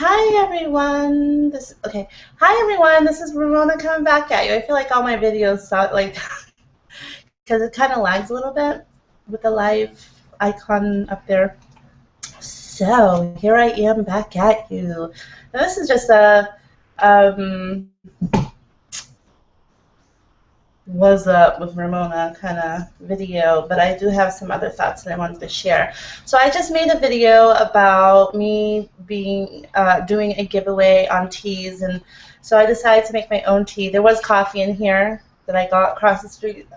Hi everyone. Hi everyone. This is Ramona coming back at you. I feel like all my videos sound like because it kind of lags a little bit with the live icon up there. So here I am back at you. Now, this is just a um, was up with Ramona kind of video, but I do have some other thoughts that I wanted to share. So I just made a video about me being doing a giveaway on teas, and so I decided to make my own tea. There was coffee in here that I got across the street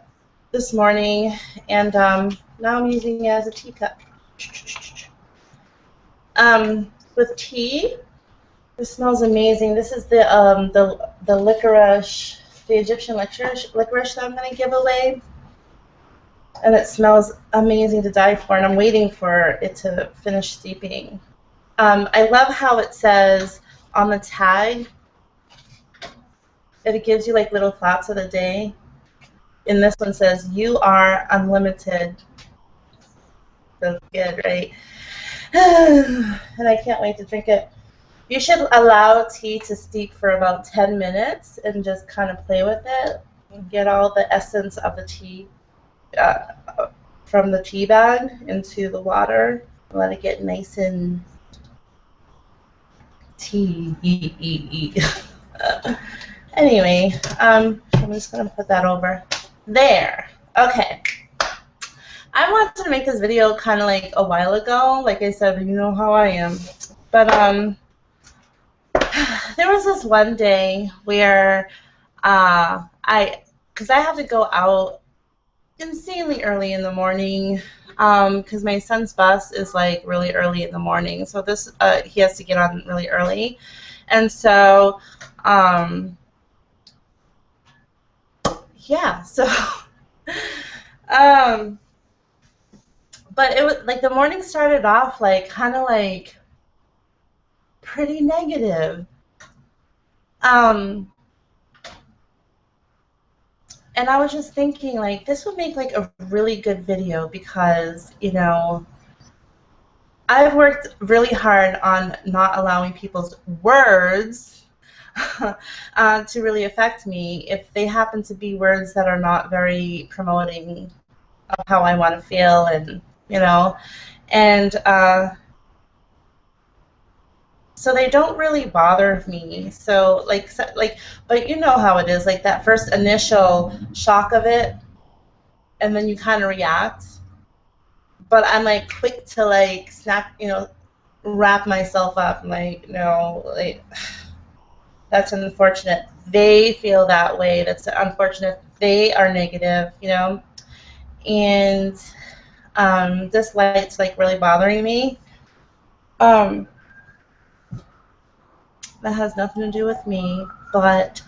this morning, and now I'm using it as a teacup. With tea, this smells amazing. This is the licorice, the Egyptian licorice that I'm going to give away. And it smells amazing to die for, and I'm waiting for it to finish steeping. I love how it says on the tag that it gives you like little thoughts of the day. And this one says, "You are unlimited." Feels good, right? And I can't wait to drink it. You should allow tea to steep for about 10 minutes and just kind of play with it and get all the essence of the tea uh, from the tea bag into the water. Let it get nice and tea. Anyway, I'm just going to put that over there. Okay. I wanted to make this video kind of like a while ago. Like I said, you know how I am. But there was this one day where because I have to go out insanely early in the morning because my son's bus is like really early in the morning. So this he has to get on really early, and so yeah. So but it was like the morning started off like kind of like pretty negative. Um, and I was just thinking like this would make like a really good video because I've worked really hard on not allowing people's words to really affect me if they happen to be words that are not very promoting of how I want to feel, and so they don't really bother me. But you know how it is, like that first initial shock of it, and then you kind of react. But I'm like quick to like snap, wrap myself up, like like that's unfortunate. They feel that way. That's unfortunate. They are negative, and this light's like really bothering me. Um, that has nothing to do with me, but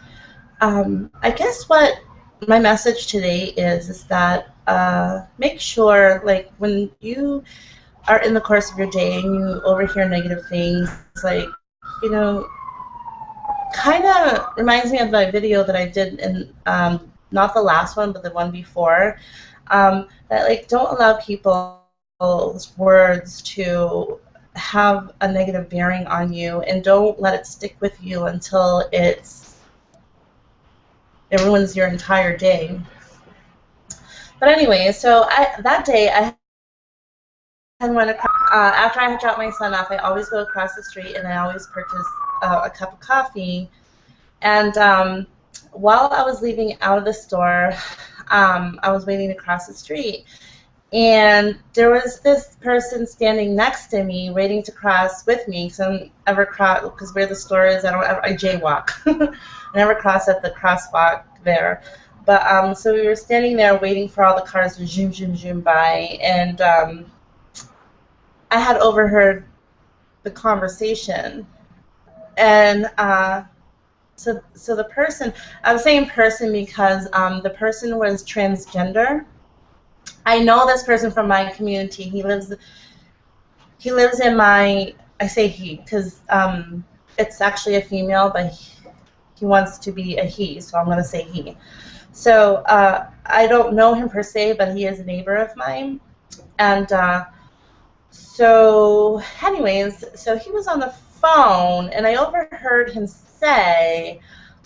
I guess what my message today is that make sure, like, when you are in the course of your day and you overhear negative things, like, you know, kind of reminds me of my video that I did in not the last one, but the one before. That like don't allow people's words to have a negative bearing on you, and don't let it stick with you until it ruins your entire day. But anyway, so that day I had went across, after I had dropped my son off. I always go across the street and I always purchase a cup of coffee. And while I was leaving out of the store, I was waiting to cross the street, and there was this person standing next to me, waiting to cross with me. Because where the store is, I jaywalk. I never cross at the crosswalk there. But so we were standing there waiting for all the cars to zoom, zoom, zoom by, and I had overheard the conversation, and so the person, I'm saying person because the person was transgender. I know this person from my community. He lives in my, I say he because it's actually a female, but he wants to be a he, so I'm going to say he. So I don't know him per se, but he is a neighbor of mine. And so anyways, so he was on the phone, and I overheard him say,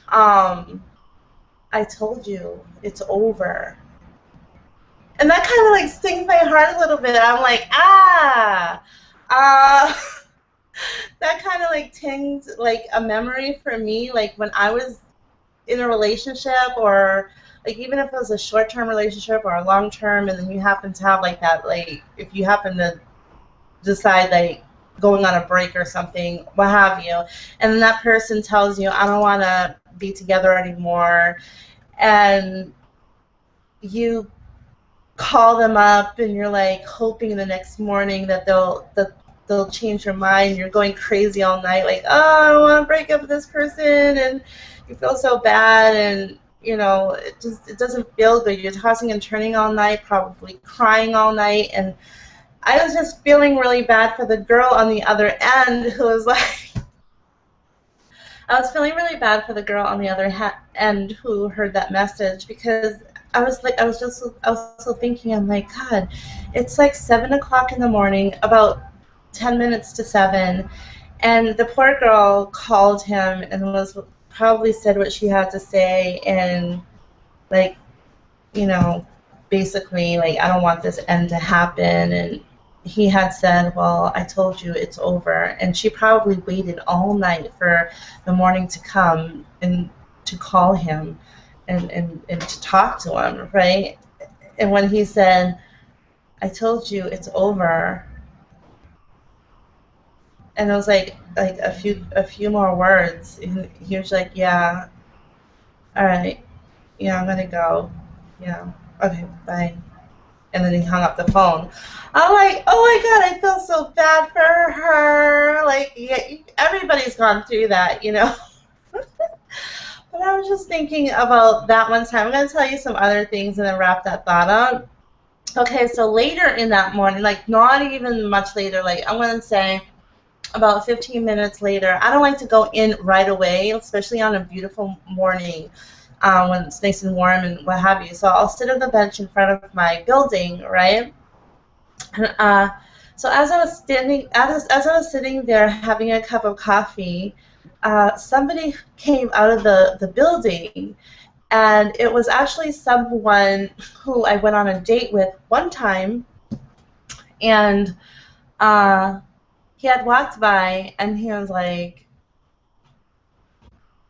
um, I told you, it's over. And that kind of like stings my heart a little bit. I'm like, uh, that kind of like tinged like a memory for me, like when I was in a relationship, or like even if it was a short-term relationship or a long-term, and then you happen to have like that, like if you happen to decide like going on a break or something, what have you, and then that person tells you, I don't want to be together anymore, and you call them up and you're like hoping the next morning that they'll change your mind. You're going crazy all night, like, oh, I want to break up with this person, and you feel so bad, and you know it doesn't feel good. You're tossing and turning all night, probably crying all night, and I was just feeling really bad for the girl on the other end who was like, I was feeling really bad for the girl on the other end who heard that message, because I was also thinking, I'm like, God, it's like 7 o'clock in the morning, about 10 minutes to 7, and the poor girl called him and was probably said what she had to say, and like, you know, basically like, I don't want this end to happen, and he had said, well, I told you, it's over, and she probably waited all night for the morning to come and to call him and to talk to him, right? And when he said, I told you, it's over, and it was like a few more words, and he was like, yeah, all right, yeah, I'm gonna go, yeah, okay, bye. And then he hung up the phone. I'm like, oh my God, I feel so bad for her. Like, yeah, everybody's gone through that, you know. But I was just thinking about that one time. I'm going to tell you some other things and then wrap that thought up. Okay, so later in that morning, like not even much later, like I'm going to say about 15 minutes later, I don't like to go in right away, especially on a beautiful morning. When it's nice and warm and what have you. So I'll sit on the bench in front of my building, right? And, so as I was sitting there having a cup of coffee, somebody came out of the building, and it was actually someone who I went on a date with one time, and he had walked by, and he was like,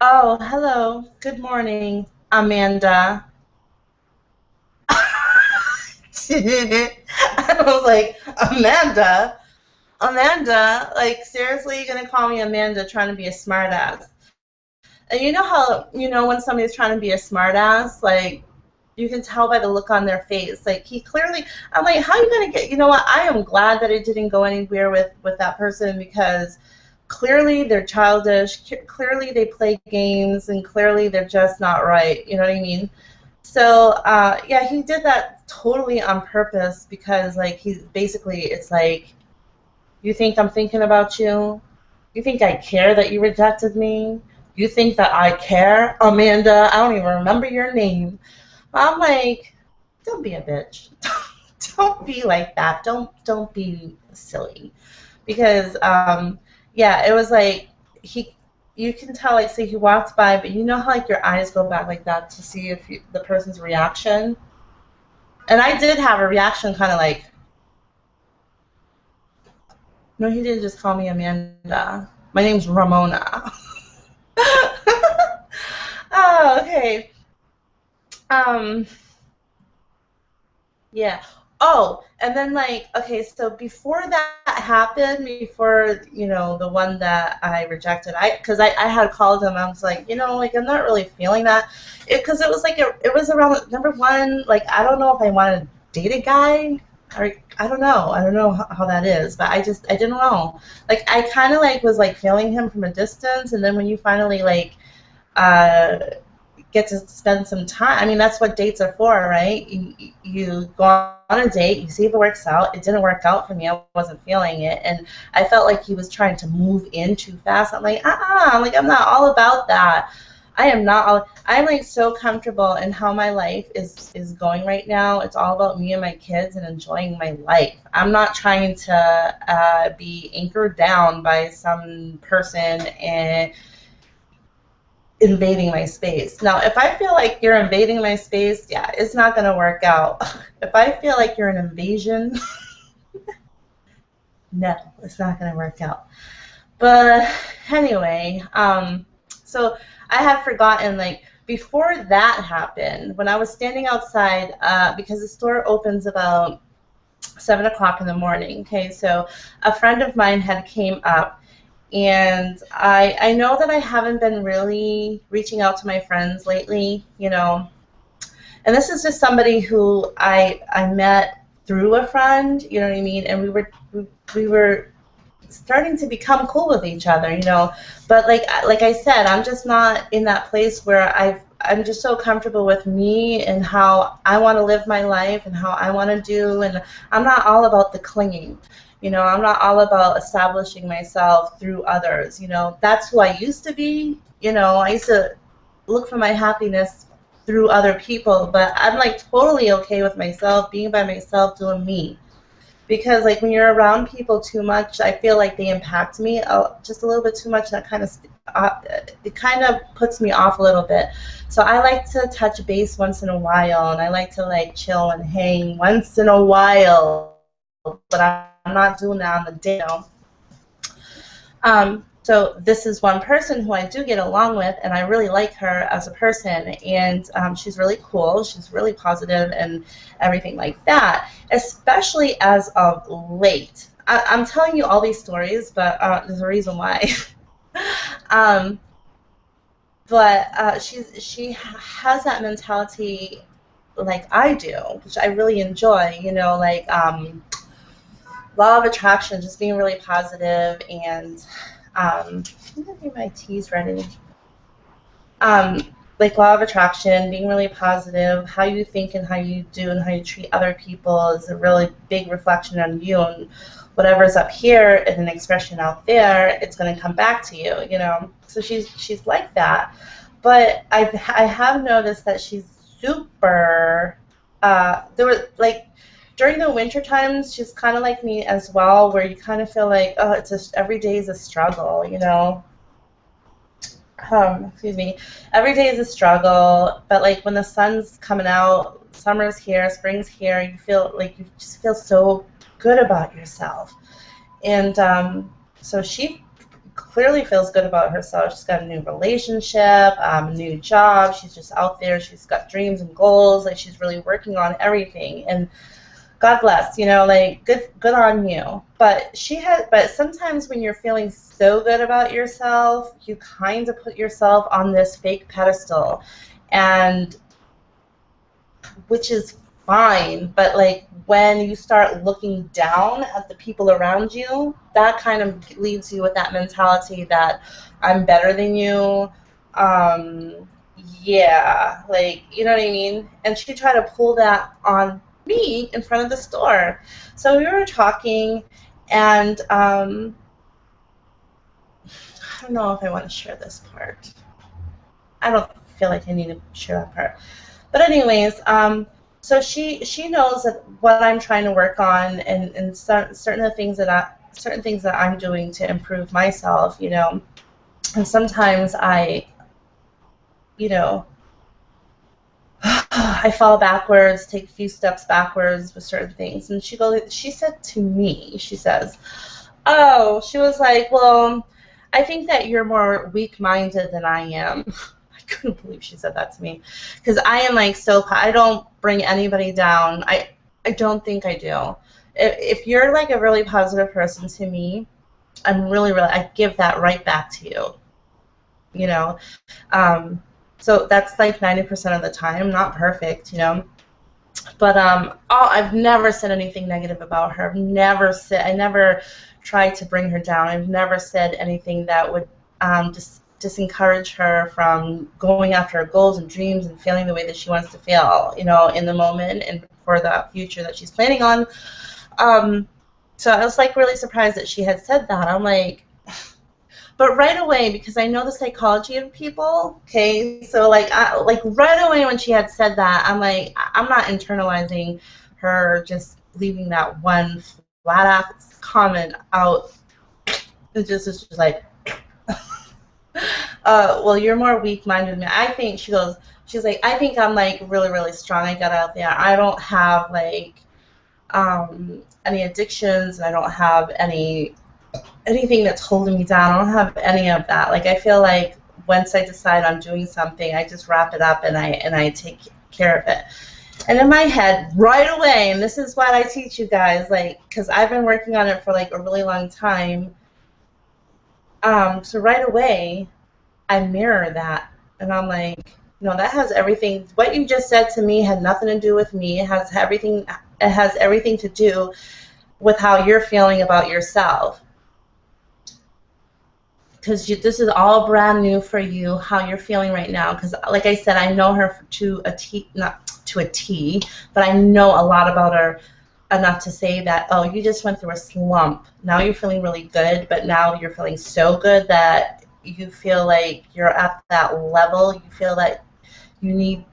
oh, hello, good morning, Amanda. I was like, Amanda, like seriously, you're gonna call me Amanda trying to be a smartass? And you know how when somebody's trying to be a smartass, like you can tell by the look on their face. Like he clearly, I'm like, how are you gonna get? You know what? I am glad that it didn't go anywhere with that person, because clearly they're childish. Clearly they play games, and clearly they're just not right. You know what I mean? So yeah, he did that totally on purpose, because like he's basically, it's like, you think I'm thinking about you? You think I care that you rejected me? You think that I care, Amanda? I don't even remember your name. I'm like, don't be a bitch. Don't be like that. Don't be silly, because yeah, it was like he. You can tell, like, say he walked by, but you know how like your eyes go back like that to see if the person's reaction. And I did have a reaction, kind of like, no, he didn't just call me Amanda. My name's Ramona. Oh, okay. Um, yeah. Oh, and then like, okay, so before that happened, before, the one that I rejected, because I had called him, I was like, like I'm not really feeling that, because it was like it was around number one, like I don't know if I want to date a guy, or I don't know how that is, but I didn't know, like I kind of like was like feeling him from a distance, and then when you finally like uh get to spend some time. I mean, that's what dates are for, right? You go on a date, you see if it works out. It didn't work out for me. I wasn't feeling it. And I felt like he was trying to move in too fast. I'm like, like, I'm not all about that. I am not all, I'm like so comfortable in how my life is going right now. It's all about me and my kids and enjoying my life. I'm not trying to be anchored down by some person and invading my space. Now, if I feel like you're invading my space, yeah, it's not going to work out. If I feel like you're an invasion, no, it's not going to work out. But anyway, so I had forgotten, like, before that happened, when I was standing outside, because the store opens about 7 o'clock in the morning. Okay, so a friend of mine had came up, and I know that I haven't been really reaching out to my friends lately, and this is just somebody who I met through a friend, you know what I mean, and we were starting to become cool with each other, but like I said, I'm just not in that place where I'm just so comfortable with me and how I want to live my life and how I want to do, and I'm not all about the clinging. I'm not all about establishing myself through others. That's who I used to be. I used to look for my happiness through other people, but I'm like totally okay with myself, being by myself, doing me. Because like when you're around people too much, I feel like they impact me just a little bit too much. That kind of it kind of puts me off a little bit. So I like to touch base once in a while, and I like to like chill and hang once in a while. But I'm not doing that on the day. So this is one person who I do get along with, and I really like her as a person, and she's really cool, she's really positive and everything like that, especially as of late. I'm telling you all these stories, but there's a reason why. um, but she has that mentality like I do, which I really enjoy, like law of attraction, just being really positive, and I'm gonna get my teas ready. Um, like law of attraction, being really positive, how you think and how you do and how you treat other people is a really big reflection on you, and whatever's up here and an expression out there, it's going to come back to you. So she's like that, but I have noticed that she's super. There was like during the winter times, she's kind of like me as well, where you kind of feel like, oh, every day is a struggle. Excuse me. Every day is a struggle, but like when the sun's coming out, summer's here, spring's here, you feel like you just feel so good about yourself. And so she clearly feels good about herself. She's got a new relationship, a new job. She's just out there. She's got dreams and goals. Like she's really working on everything. And God bless, like good on you. But sometimes when you're feeling so good about yourself, you kind of put yourself on this fake pedestal, and which is fine, but like when you start looking down at the people around you, that kind of leaves you with that mentality that I'm better than you. Um, yeah, like, you know what I mean? And she tried to pull that on me in front of the store. So we were talking, and I don't know if I want to share this part. I don't feel like I need to share that part. But anyways, so she knows that what I'm trying to work on, and certain things that I'm doing to improve myself, and sometimes you know, I fall backwards, take a few steps backwards with certain things. And she said to me, she says, oh, she was like, well, I think that you're more weak-minded than I am. I couldn't believe she said that to me. Because I am like I don't bring anybody down. I don't think I do. If you're like a really positive person to me, I give that right back to you. You know? So that's like 90% of the time. Not perfect, But I've never said anything negative about her. I never tried to bring her down. I've never said anything that would disencourage her from going after her goals and dreams and feeling the way that she wants to feel, in the moment and for the future that she's planning on. So I was like really surprised that she had said that. I'm like, but right away, because I know the psychology of people, okay, so like like right away when she had said that, I'm like, I'm not internalizing her just leaving that one flat out comment out. It's just like, well, you're more weak-minded than me. I think she's like, I think I'm like really, really strong. I got out there. I don't have like any addictions, and I don't have anything that's holding me down. I don't have any of that. Like I feel like once I decide I'm doing something, I just wrap it up and I take care of it. And in my head, right away, and this is what I teach you guys, like, because I've been working on it for like a really long time. So right away, I mirror that, and I'm like, that has everything. What you just said to me had nothing to do with me. It has everything. It has everything to do with how you're feeling about yourself. Because this is all brand new for you, how you're feeling right now. Because, like I said, I know her to a T, not to a T, but I know a lot about her enough to say that, oh, you just went through a slump. Now you're feeling really good, but now you're feeling so good that you feel like you're at that level. You feel that you need,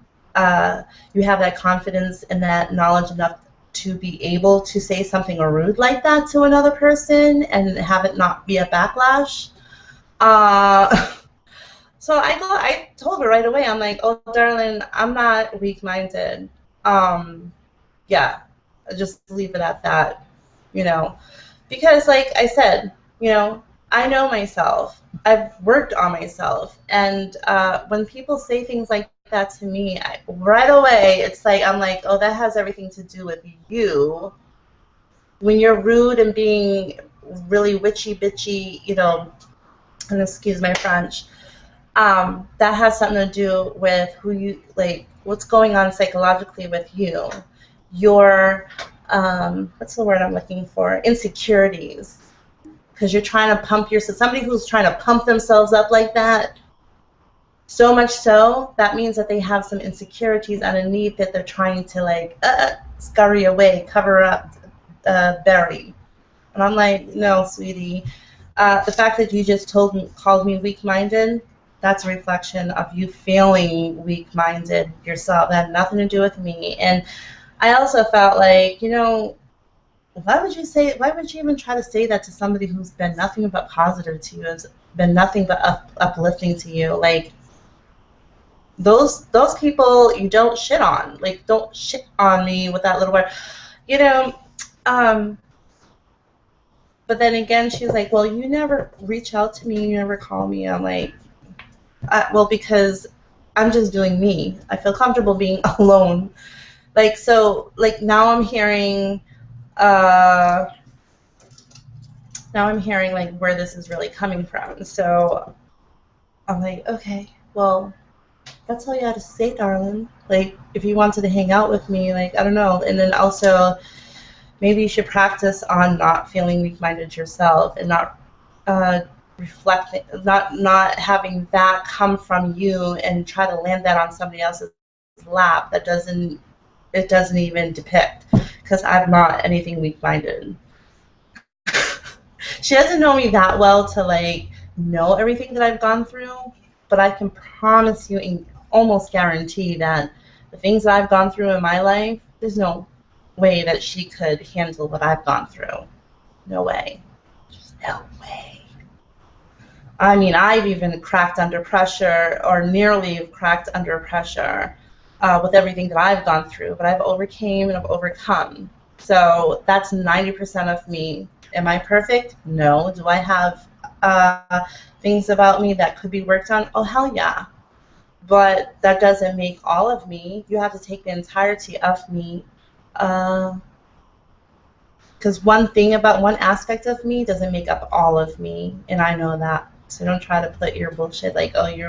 you have that confidence and that knowledge enough to be able to say something rude like that to another person and have it not be a backlash. So I told her right away, I'm like, oh, darling, I'm not weak-minded. Yeah, just leave it at that, because like I said, I know myself. I've worked on myself. And when people say things like that to me, right away, it's like, I'm like, oh, that has everything to do with you. When you're rude and being really witchy-bitchy, and excuse my French, that has something to do with who you, like, what's going on psychologically with you. Your, what's the word I'm looking for? Insecurities. Because you're trying to pump yourself. Somebody who's trying to pump themselves up like that, so much so, that means that they have some insecurities underneath that they're trying to, like, scurry away, cover up, bury. And I'm like, no, sweetie. The fact that you just called me weak-minded, that's a reflection of you feeling weak-minded yourself. That had nothing to do with me. And I also felt like, why would you even try to say that to somebody who's been nothing but positive to you, has been nothing but uplifting to you? Like, those people you don't shit on. Like, don't shit on me with that little word. But then again, she's like, well, you never reach out to me, you never call me. I'm like, well, because I'm just doing me. I feel comfortable being alone. Like, so, like, now I'm hearing, like, where this is really coming from. So I'm like, okay, well, that's all you had to say, darling. Like, if you wanted to hang out with me, like, I don't know. And then also, maybe you should practice on not feeling weak-minded yourself and not reflecting, not having that come from you and try to land that on somebody else's lap that doesn't even depict. Because I'm not anything weak-minded. She doesn't know me that well to, like, know everything that I've gone through, but I can promise you and almost guarantee that the things that I've gone through in my life, there's no way that she could handle what I've gone through. No way. Just no way. I mean, I've even cracked under pressure, or nearly cracked under pressure, with everything that I've gone through, but I've overcame and I've overcome. So that's 90% of me. Am I perfect? No. Do I have things about me that could be worked on? Oh, hell yeah. But that doesn't make all of me. You have to take the entirety of me. Because one aspect of me doesn't make up all of me, and I know that. So don't try to put your bullshit like, oh, you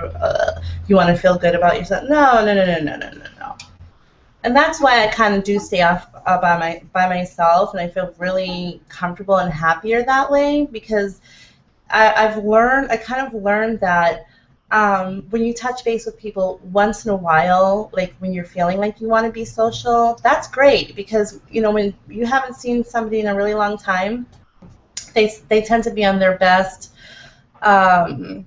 want to feel good about yourself. No. And that's why I kind of do stay off by myself, and I feel really comfortable and happier that way, because I kind of learned that when you touch base with people once in a while, like when you're feeling like you want to be social, that's great, because when you haven't seen somebody in a really long time, they tend to be on their best um,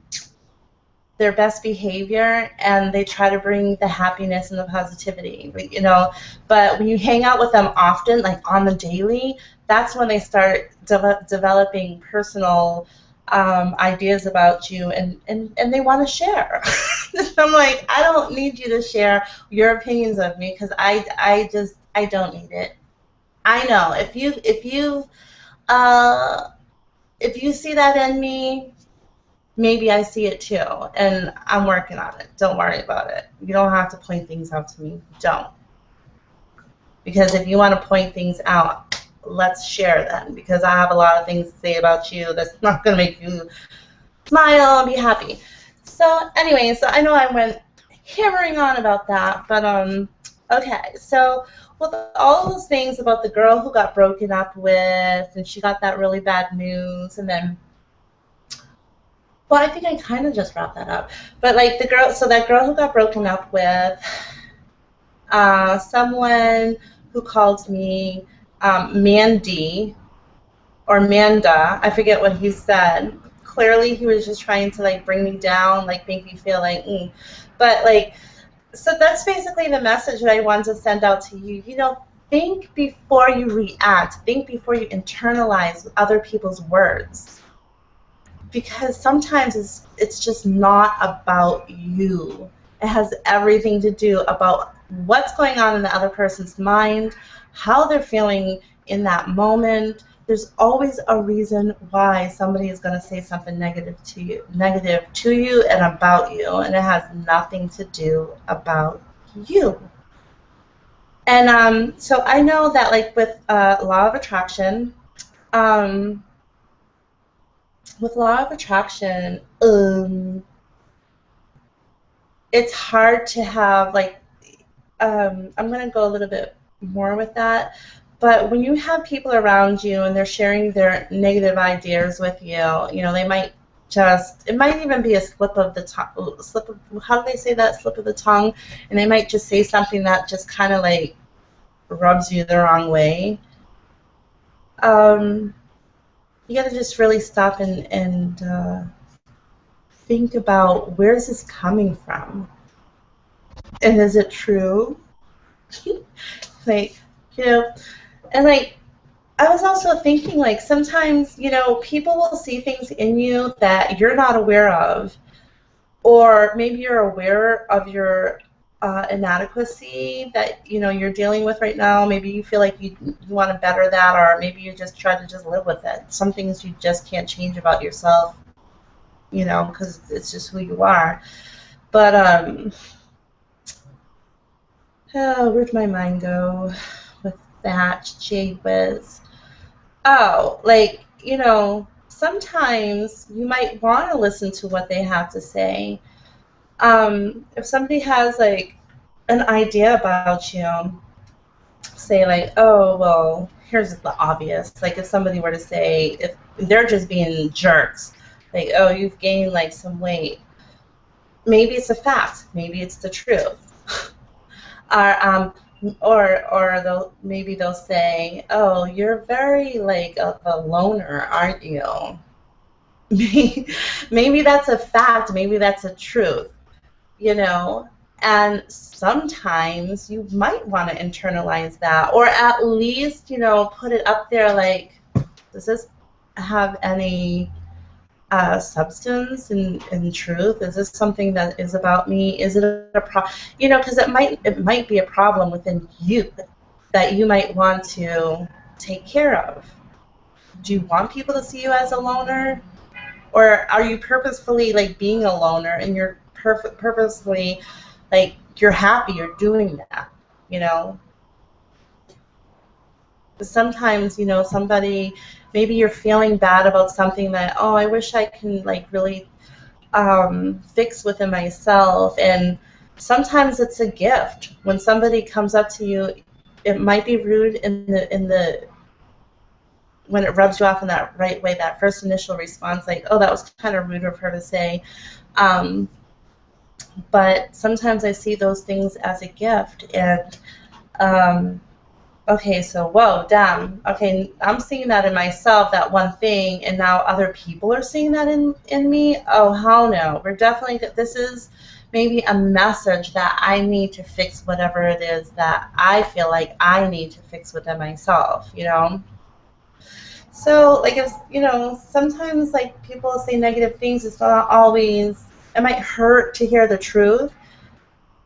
their best behavior, and they try to bring the happiness and the positivity, you know. But when you hang out with them often, like on the daily, that's when they start developing personal ideas about you, and they want to share. I'm like, I don't need you to share your opinions of me, because I don't need it. I know uh, if you see that in me, maybe I see it too, and I'm working on it. Don't worry about it. You don't have to point things out to me. Don't. Because if you want to point things out, let's share then. Because I have a lot of things to say about you that's not going to make you smile and be happy. So anyway, so I know I went hammering on about that, but okay. So with all those things about the girl who got broken up with, and she got that really bad news, and then, well, I think I kind of just wrapped that up. But like the girl, so that girl who got broken up with, someone who called me Mandy or Manda, I forget what he said. Clearly, he was just trying to like bring me down, like make me feel like, but like, so that's basically the message that I wanted to send out to you. You know, think before you react. Think before you internalize other people's words, because sometimes it's just not about you. It has everything to do about what's going on in the other person's mind, how they're feeling in that moment. There's always a reason why somebody is going to say something negative to you and about you, and it has nothing to do about you. And so I know that like with law of attraction, um, with law of attraction, it's hard to have like, I'm going to go a little bit more with that. But when you have people around you and they're sharing their negative ideas with you, you know, they might just, it might even be a slip of the tongue, how do they say that? Slip of the tongue. And they might just say something that just kind of like rubs you the wrong way. Um, you got to just really stop and think about, where's this coming from? And is it true? Like, you know, and like, I was also thinking, like, sometimes, you know, people will see things in you that you're not aware of, or maybe you're aware of your inadequacy that, you know, you're dealing with right now. Maybe you feel like you want to better that, or maybe you just try to just live with it. Some things you just can't change about yourself, you know, because it's just who you are. But, oh, where'd my mind go with that? Gee whiz. Oh, like, you know, sometimes you might want to listen to what they have to say. If somebody has like an idea about you, say like, oh, well, here's the obvious. Like if somebody were to say, if they're just being jerks, like, oh, you've gained like some weight. Maybe it's a fact. Maybe it's the truth. Or maybe they'll say, "Oh, you're very like a loner, aren't you?" Maybe that's a fact. Maybe that's a truth, you know. And sometimes you might want to internalize that, or at least, you know, put it up there. Like, does this have any substance and truth? Is this something that is about me? Is it you know, because it might be a problem within you that you might want to take care of. Do you want people to see you as a loner, or are you purposefully like being a loner and you're purposefully like you're happy you're doing that? You know, sometimes, you know, somebody, maybe you're feeling bad about something that, oh, I wish I can like really fix within myself. And sometimes it's a gift when somebody comes up to you. It might be rude in the when it rubs you off in that right way, that first initial response, like, oh, that was kind of rude of her to say. um, but sometimes I see those things as a gift. And um, okay, so whoa, damn. Okay, I'm seeing that in myself, that one thing, and now other people are seeing that in me. Oh, hell no. We're definitely, this is maybe a message that I need to fix whatever it is that I feel like I need to fix within myself, you know? So, like, if, you know, sometimes, like, people say negative things, it's not always, it might hurt to hear the truth,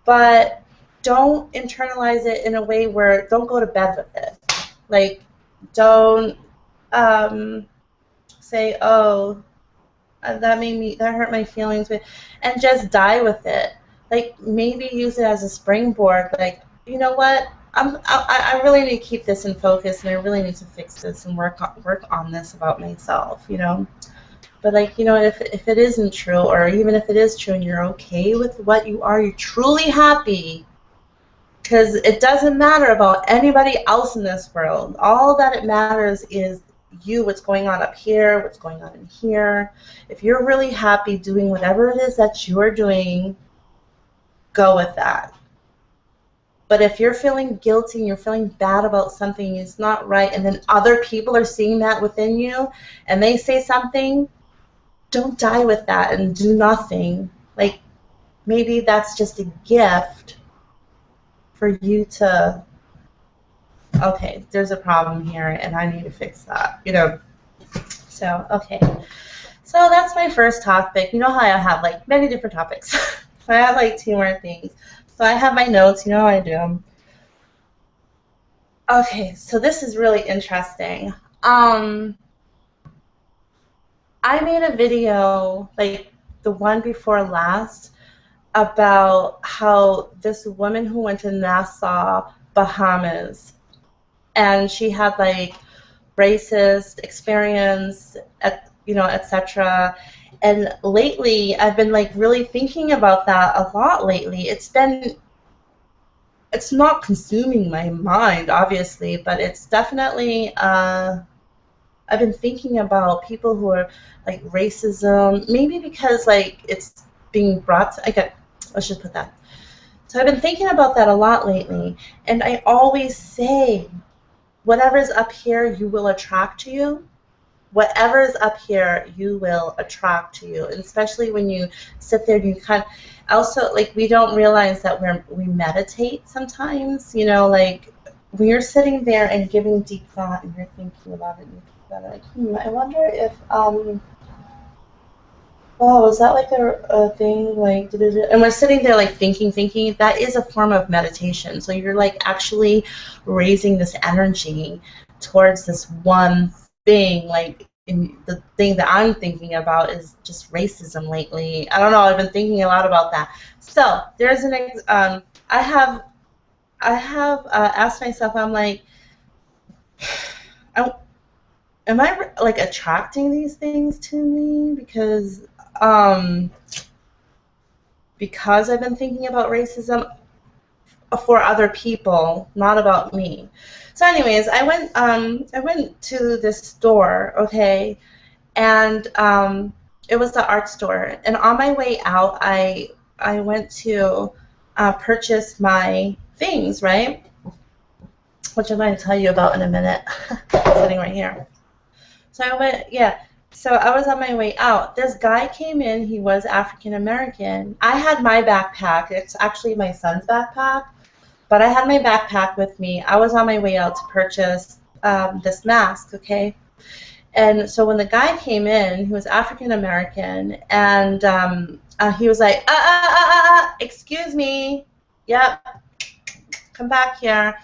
but don't internalize it in a way where, don't go to bed with it. Like, don't um, say, oh, that made me, that hurt my feelings, and just die with it. Like, maybe use it as a springboard. Like, you know what? I really need to keep this in focus, and I really need to fix this and work on this about myself, you know? But, like, you know, if it isn't true, or even if it is true and you're okay with what you are, you're truly happy, because it doesn't matter about anybody else in this world. All that it matters is you, what's going on up here, what's going on in here. If you're really happy doing whatever it is that you're doing, go with that. But if you're feeling guilty and you're feeling bad about something, it's not right, and then other people are seeing that within you and they say something, don't die with that and do nothing. Like, maybe that's just a gift for you to, okay, there's a problem here and I need to fix that, you know. So, okay. So that's my first topic. You know how I have like many different topics. So I have like two more things. So I have my notes, you know how I do them. Okay, so this is really interesting. I made a video, like the one before last, about how this woman who went to Nassau, Bahamas, and she had like racist experience, you know, etc. And lately, I've been like really thinking about that a lot lately. It's not consuming my mind, obviously, but it's definitely, I've been thinking about people who are like racism, maybe because like it's being brought to, okay, let's just put that. So I've been thinking about that a lot lately, and I always say, whatever's up here, you will attract to you. Whatever is up here, you will attract to you. And especially when you sit there and you kind of, also, like, we don't realize that we meditate sometimes, you know, like when you're sitting there and giving deep thought and you're thinking about it and you think about it, like, I wonder if, oh, is that like a thing, like, and we're sitting there like thinking, that is a form of meditation. So you're like actually raising this energy towards this one thing. Like, in the thing that I'm thinking about is just racism lately. I don't know, I've been thinking a lot about that. So there's I have asked myself, I'm like, I, am I like attracting these things to me um because I've been thinking about racism for other people, not about me. So anyways, I went to this store, okay, and it was the art store. And on my way out, I went to purchase my things, right? Which I'm going to tell you about in a minute. Sitting right here. So I went, yeah. So I was on my way out. This guy came in. He was African American. I had my backpack. It's actually my son's backpack, but I had my backpack with me. I was on my way out to purchase this mask, okay? And so when the guy came in, he was African American, and he was like, excuse me, yep, come back here.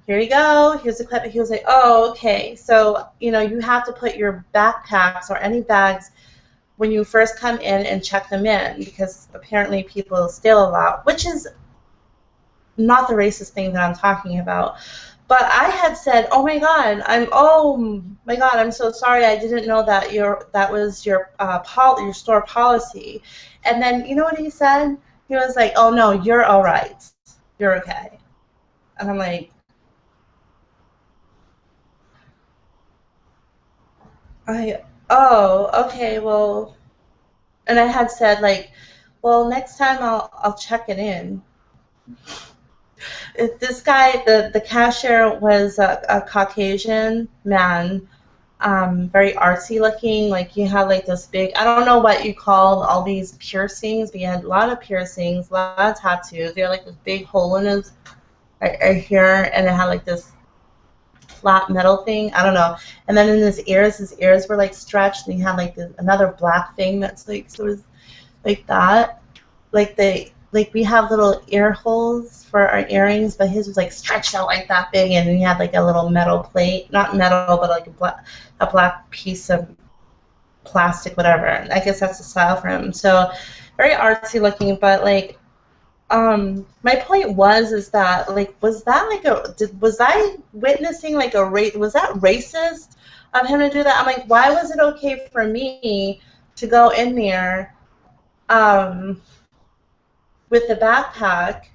Here you go. Here's the clip. He was like, oh, okay. So, you know, you have to put your backpacks or any bags when you first come in and check them in, because apparently people steal a lot, which is not the racist thing that I'm talking about. But I had said, oh my God, I'm so sorry. I didn't know that that was your your store policy. And then you know what he said? He was like, oh no, you're all right. You're okay. And I'm like, oh, okay, well, and I had said like, well, next time I'll check it in. This guy, the cashier was a Caucasian man, very artsy looking. Like he had like this big, I don't know what you call all these piercings, but he had a lot of piercings, a lot of tattoos. He had like this big hole in his right here, and it had like this flat metal thing. I don't know. And then in his ears were like stretched, and he had like this, another black thing that's like sort of like that. Like we have little ear holes for our earrings, but his was like stretched out like that big, and he had like a little metal plate, not metal, but like a black piece of plastic, whatever. I guess that's the style for him. So very artsy looking, but like my point was is that like was that like was I witnessing like was that racist of him to do that? I'm like, why was it okay for me to go in there um, with the backpack,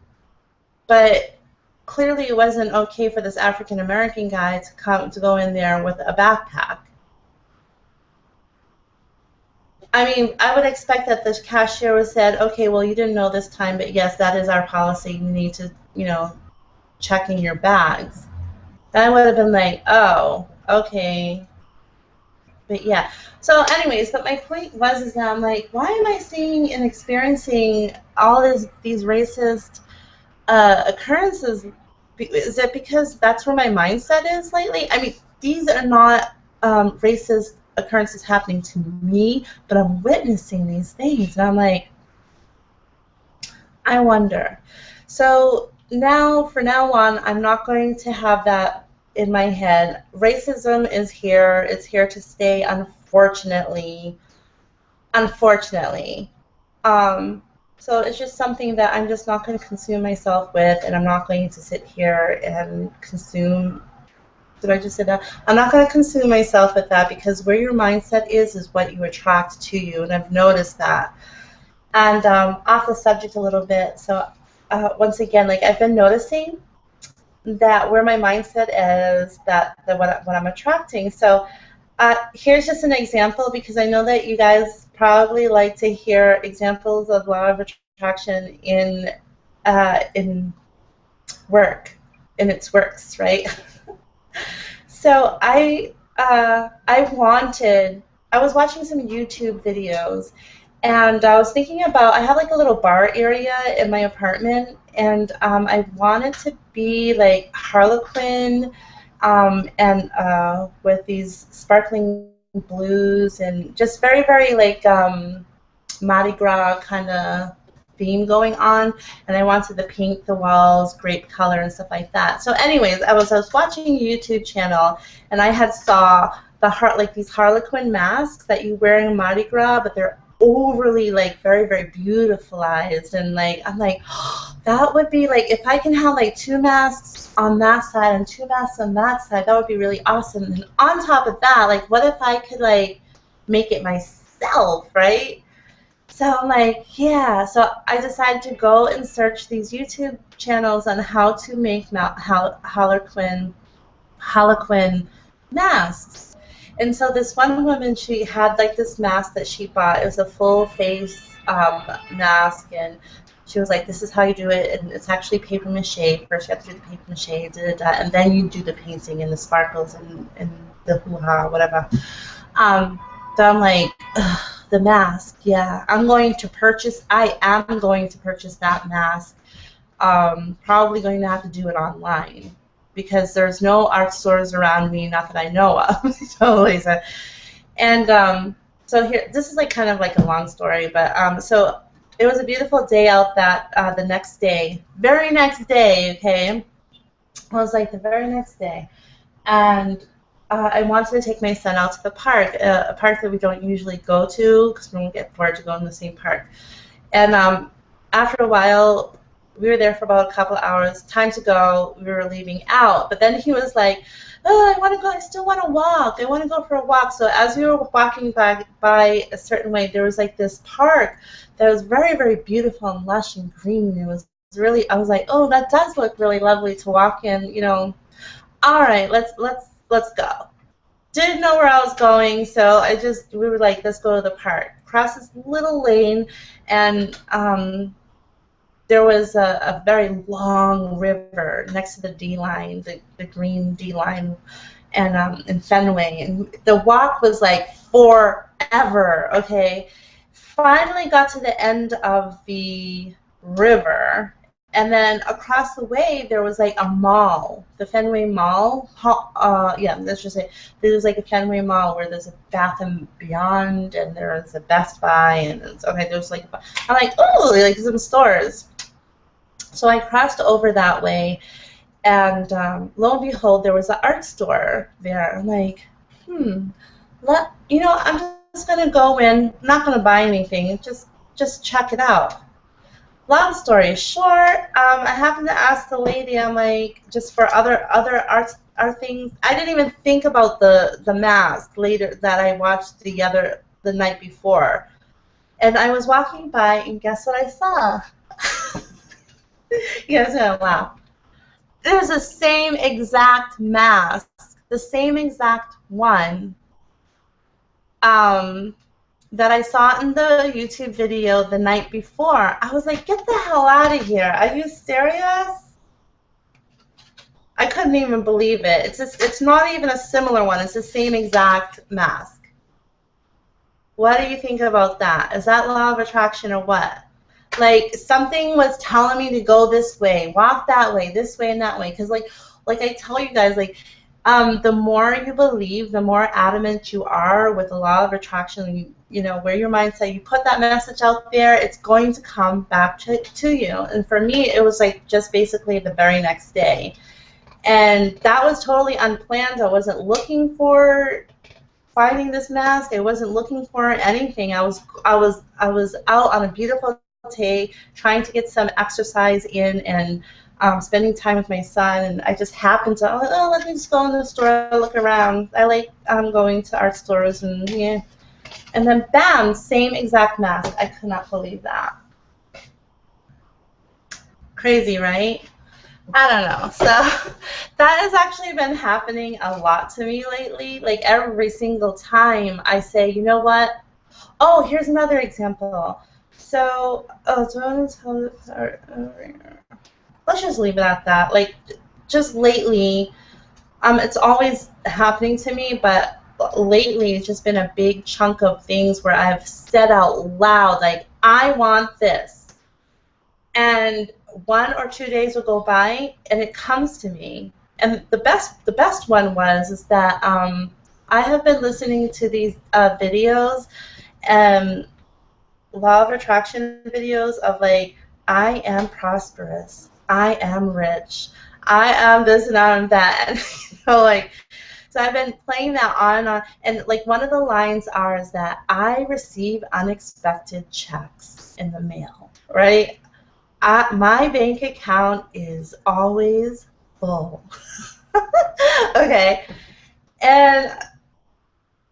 but clearly it wasn't okay for this African American guy to go in there with a backpack? I mean, I would expect that the cashier would said, okay, well, you didn't know this time, but yes, that is our policy. You need to, check in your bags. Then I would have been like, oh, okay. But yeah. So anyways, but my point was is that I'm like, why am I seeing and experiencing all these racist occurrences? Is it because that's where my mindset is lately? I mean, these are not racist occurrences happening to me, but I'm witnessing these things, and I'm like, I wonder. So now, for now on, I'm not going to have that in my head. Racism is here. It's here to stay, unfortunately. Unfortunately. So it's just something that I'm just not going to consume myself with, and I'm not going to sit here and consume. Did I just say that? I'm not going to consume myself with that, because where your mindset is what you attract to you, and I've noticed that. And off the subject a little bit, so once again, like I've been noticing that where my mindset is, that what I'm attracting. So here's just an example, because I know that you guys probably like to hear examples of law of attraction in work, in its works, right? So I was watching some YouTube videos, and I was thinking about, I have like a little bar area in my apartment, and I wanted to be like Harlequin, and with these sparkling blues, and just very, very like Mardi Gras kind of theme going on, and I wanted to paint the walls grape color and stuff like that. So anyways, I was watching a YouTube channel, and I had saw like these Harlequin masks that you wear in Mardi Gras, but they're overly like very, very beautifulized, and like I'm like, oh, that would be like, if I can have like 2 masks on that side and 2 masks on that side, that would be really awesome. And on top of that, like what if I could like make it myself, right? So I'm like, yeah. So I decided to go and search these YouTube channels on how to make Harlequin masks. And so this one woman, she had like this mask that she bought. It was a full face mask, and she was like, this is how you do it, and it's actually paper mache. First you have to do the paper mache, and then you do the painting and the sparkles and the hoo-ha, whatever. So I'm like, ugh, the mask, yeah. I am going to purchase that mask. Probably going to have to do it online, because there's no art stores around me, not that I know of. Totally. And so here, this is like kind of like a long story, but so it was a beautiful day out that the next day, very next day, okay? It was like the very next day. And I wanted to take my son out to the park, a park that we don't usually go to because we don't get bored to go in the same park. And after a while, we were there for about a couple hours. Time to go. We were leaving out. But then he was like, oh, I want to go. I still want to walk. I want to go for a walk. So as we were walking by a certain way, there was like this park that was very, very beautiful and lush and green. It was really, I was like, oh, that does look really lovely to walk in, you know. All right, let's go. Didn't know where I was going, so we were like, let's go to the park. Cross this little lane, and there was a very long river next to the D line, the green D line, and in Fenway, and the walk was like forever. Okay, finally got to the end of the river, and then across the way there was like a mall, the Fenway Mall. Yeah, let's just say there was like a Fenway Mall where there's a Bath and Beyond, and there's a Best Buy, and it's okay. There's like I'm like, oh, like some stores. So I crossed over that way, and lo and behold, there was an art store there. I'm like, I'm just gonna go in. I'm not gonna buy anything. Just check it out. Long story short, I happened to ask the lady. I'm like, just for other art things. I didn't even think about the mask later that I watched the night before. And I was walking by, and guess what I saw? You guys are gonna laugh. It was the same exact mask, the same exact one that I saw in the YouTube video the night before. I was like, get the hell out of here. Are you serious? I couldn't even believe it. It's not even a similar one. It's the same exact mask. What do you think about that? Is that law of attraction or what? Like, something was telling me to go this way, walk that way, this way and that way. Because, like I tell you guys, like, the more you believe, the more adamant you are with the law of attraction, where your mindset, you put that message out there, it's going to come back to you. And for me, it was like just basically the very next day. And that was totally unplanned. I wasn't looking for finding this mask. I wasn't looking for anything. I was out on a beautiful day trying to get some exercise in and spending time with my son, and I just happened to, let me just go in the store, look around. I like going to art stores, and yeah. And then bam, same exact mask. I could not believe that. Crazy, right? I don't know. So that has actually been happening a lot to me lately. Like every single time I say, you know what? Oh, here's another example. So, let's just leave it at that. Like, just lately, it's always happening to me, but lately it's just been a big chunk of things where I've said out loud, like, I want this. And 1 or 2 days will go by, and it comes to me. And the best one is that I have been listening to these videos, law of attraction videos of like, I am prosperous, I am rich, I am this and I am that. Like, so I've been playing that on and on, and like one of the lines is that I receive unexpected checks in the mail, right? My bank account is always full. Okay, and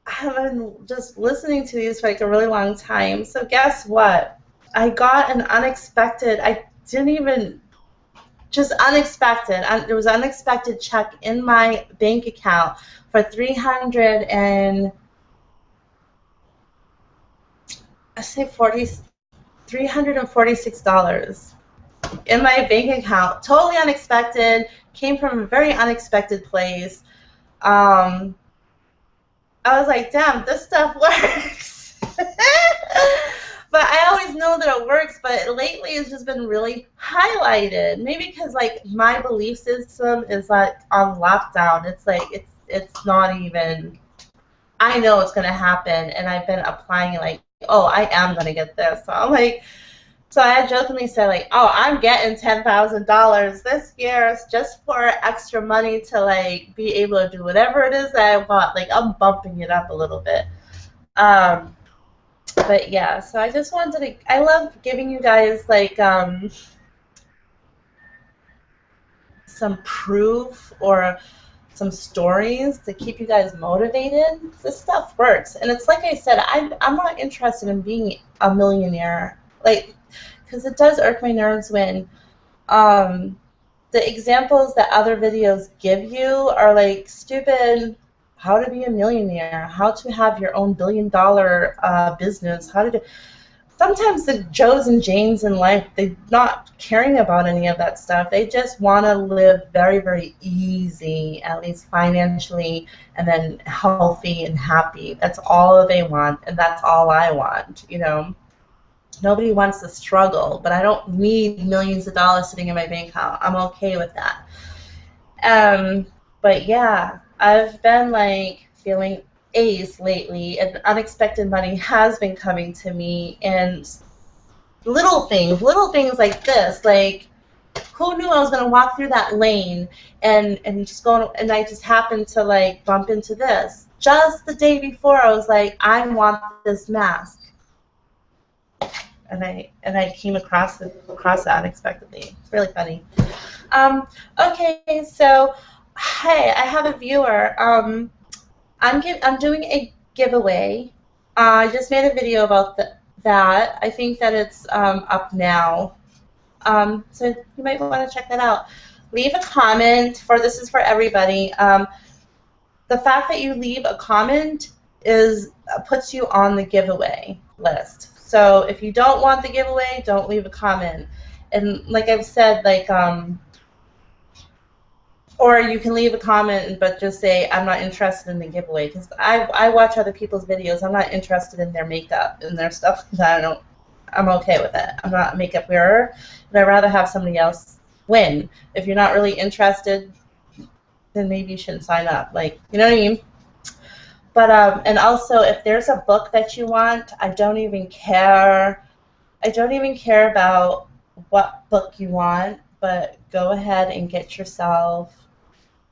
I've been just listening to these for like a really long time. So guess what? I got an unexpected, unexpected. There was an unexpected check in my bank account for $346 in my bank account. Totally unexpected. Came from a very unexpected place. I was like, damn, this stuff works. But I always know that it works, but lately it's just been really highlighted. Maybe because like my belief system is like on lockdown. It's like it's not even, I know it's gonna happen, and I've been applying like, oh, I am gonna get this. So I'm like, so I jokingly said like, oh, I'm getting $10,000 this year just for extra money to like be able to do whatever it is that I want. Like, I'm bumping it up a little bit. But yeah, so I just wanted to, I love giving you guys like some proof or some stories to keep you guys motivated. This stuff works. And it's like I said, I'm not interested in being a millionaire. Like, because it does irk my nerves when the examples that other videos give you are like stupid. How to be a millionaire, how to have your own $1 billion business, how to do. sometimes the Joes and Janes in life, they're not caring about any of that stuff. They just want to live very, very easy, at least financially, and then healthy and happy. That's all they want, and that's all I want, you know. Nobody wants to struggle, but I don't need millions of dollars sitting in my bank account. I'm okay with that. Um, but yeah, I've been like feeling ace lately, and unexpected money has been coming to me, and little things like this, like who knew I was gonna walk through that lane and just go, and I just happened to like bump into this. Just the day before, I was like, I want this mask, and I came across it unexpectedly. It's really funny. Okay, so hey, I have a viewer. I'm doing a giveaway. I just made a video about that. I think that it's up now. So you might want to check that out. Leave a comment. This is for everybody. The fact that you leave a comment puts you on the giveaway list. So if you don't want the giveaway, don't leave a comment. And like I've said, like or you can leave a comment but just say, I'm not interested in the giveaway, because I watch other people's videos. I'm not interested in their makeup and their stuff. I'm okay with it. I'm not a makeup wearer, and I'd rather have somebody else win. If you're not really interested, then maybe you shouldn't sign up. Like, you know what I mean? But and also, if there's a book that you want, I don't even care. I don't even care about what book you want, but go ahead and get yourself.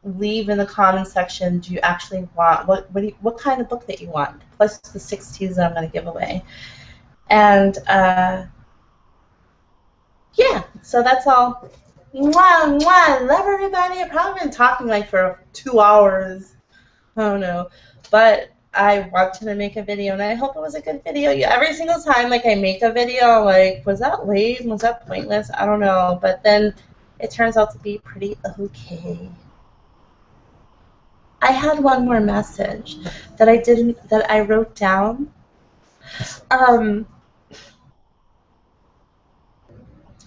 Leave in the comment section. Do you actually want what kind of book that you want? Plus the 60s that I'm going to give away. And yeah, so that's all. Mwah, mwah. Love everybody. I've probably been talking like for 2 hours. I don't know, but I wanted to make a video, and I hope it was a good video. Every single time, like I make a video, like, was that lame? Was that pointless? I don't know, but then it turns out to be pretty okay. I had one more message that I wrote down. And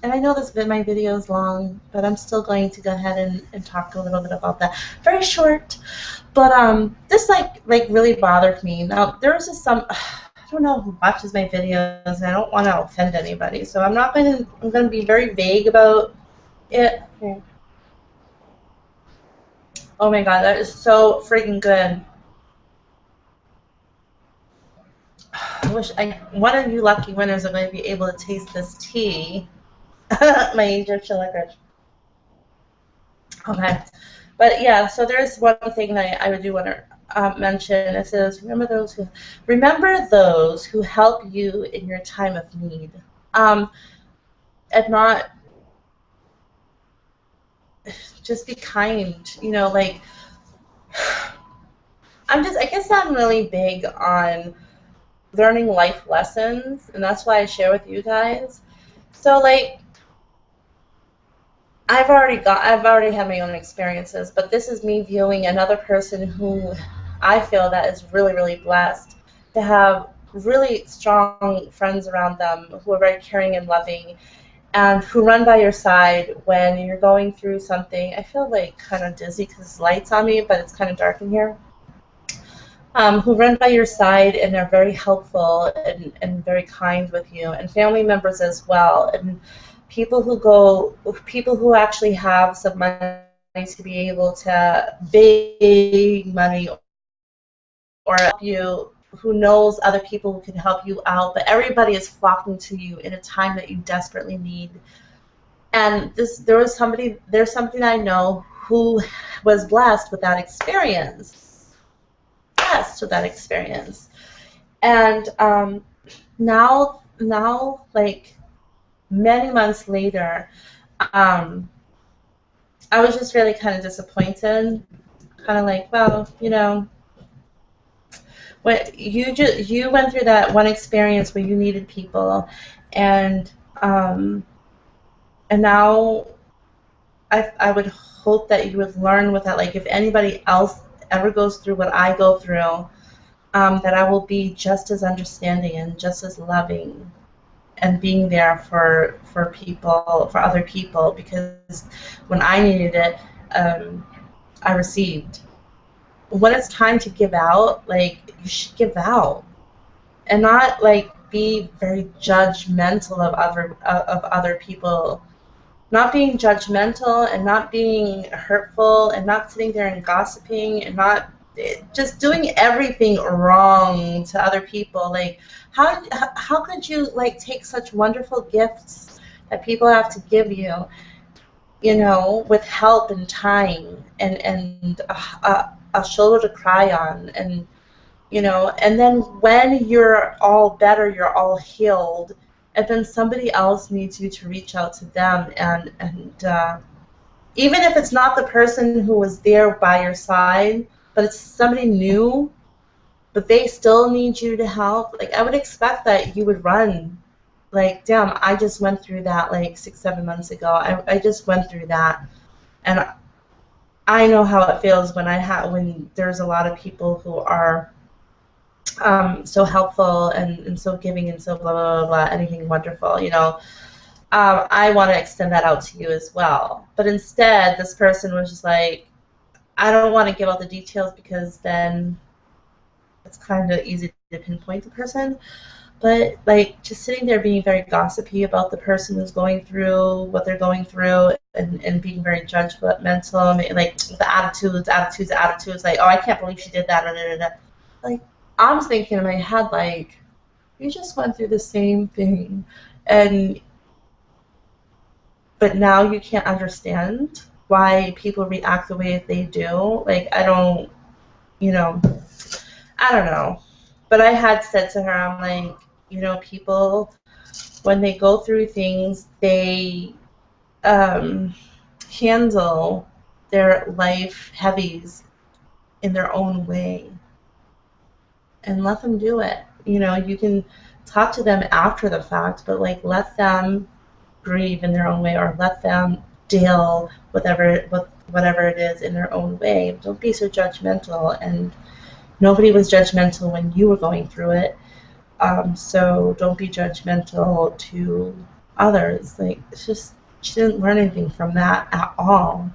I know my video is long, but I'm still going to go ahead and talk a little bit about that. Very short, but this like really bothered me. Now there was just I don't know who watches my videos, and I don't want to offend anybody, so I'm going to be very vague about it. Okay. Oh my God, that is so freaking good. I wish one of you lucky winners are going to be able to taste this tea. My Egyptian licorice. Okay, but yeah, so there's one thing that I do want to mention. It says, remember those who help you in your time of need, and not just be kind. You know, like I guess I'm really big on learning life lessons, and that's why I share with you guys. So like, I've already had my own experiences, but this is me viewing another person who I feel that is really, really blessed to have really strong friends around them who are very caring and loving, and who run by your side when you're going through something. I feel like kind of dizzy because there's lights on me, but it's kind of dark in here. Who run by your side and are very helpful and very kind with you, and family members as well, and people who actually have some money to be able to beg money or help you, who knows other people who can help you out, but everybody is flocking to you in a time that you desperately need. And there's something I know who was blessed with that experience. And now, like many months later, I was just really kind of disappointed. Kind of like, well, you know, you went through that one experience where you needed people, and now I would hope that you would learn with that. Like, if anybody else ever goes through what I go through, that I will be just as understanding and just as loving. and being there for people, for other people, because when I needed it, I received. When it's time to give out, like, you should give out, and not like be very judgmental of other people. Not being judgmental and not being hurtful and not sitting there and gossiping and not just doing everything wrong to other people. Like, how could you like take such wonderful gifts that people have to give you, you know, with help and time and a shoulder to cry on, and you know, and then when you're all better, you're all healed, and then somebody else needs you to reach out to them, and even if it's not the person who was there by your side, but it's somebody new, but they still need you to help. Like, I would expect that you would run. Like, damn, I just went through that like 6, 7 months ago. I just went through that, and I know how it feels when there's a lot of people who are so helpful and so giving and so blah, blah, blah, blah, anything wonderful, you know. I want to extend that out to you as well. But instead, this person was just like, I don't want to give out the details because then it's kind of easy to pinpoint the person. But like just sitting there being very gossipy about the person who's going through what they're going through, and being very judgmental, like the attitudes, like, oh, I can't believe she did that. Da, da, da, da. Like, I'm thinking in my head, like, you just went through the same thing, but now you can't understand why people react the way they do. Like, I don't, you know, I don't know. But I had said to her, I'm like, you know, people, when they go through things, they handle their life heavies in their own way. And let them do it. You know, you can talk to them after the fact, but like let them grieve in their own way, or let them deal with whatever it is in their own way. Don't be so judgmental. And nobody was judgmental when you were going through it. So don't be judgmental to others. Like, it's just, she didn't learn anything from that at all.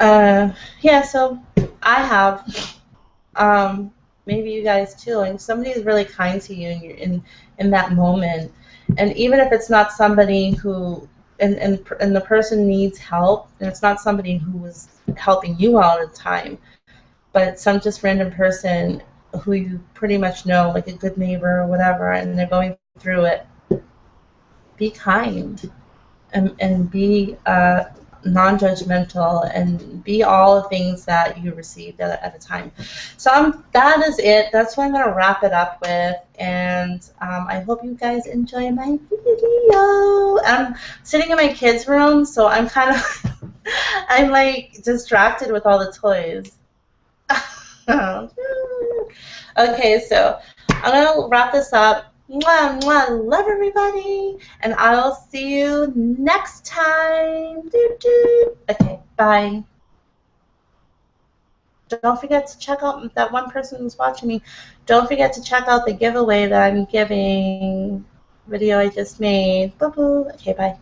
Yeah, so I have, maybe you guys too, and somebody is really kind to you in that moment, and even if it's not somebody who, and the person needs help, and it's not somebody who was helping you all the time, but some just random person who you pretty much know, like a good neighbor or whatever, and they're going through it, be kind and be non-judgmental, and be all the things that you received at a time. So that is it. That's what I'm going to wrap it up with, and I hope you guys enjoy my video. I'm sitting in my kids' room, so I'm kind of I'm like distracted with all the toys. Okay, so I'm going to wrap this up. Mwah, mwah, love everybody, and I'll see you next time. Doo, doo. Okay, bye. Don't forget to check out that one person who's watching me. Don't forget to check out the giveaway that I'm giving video I just made. Boo boo. Okay, bye.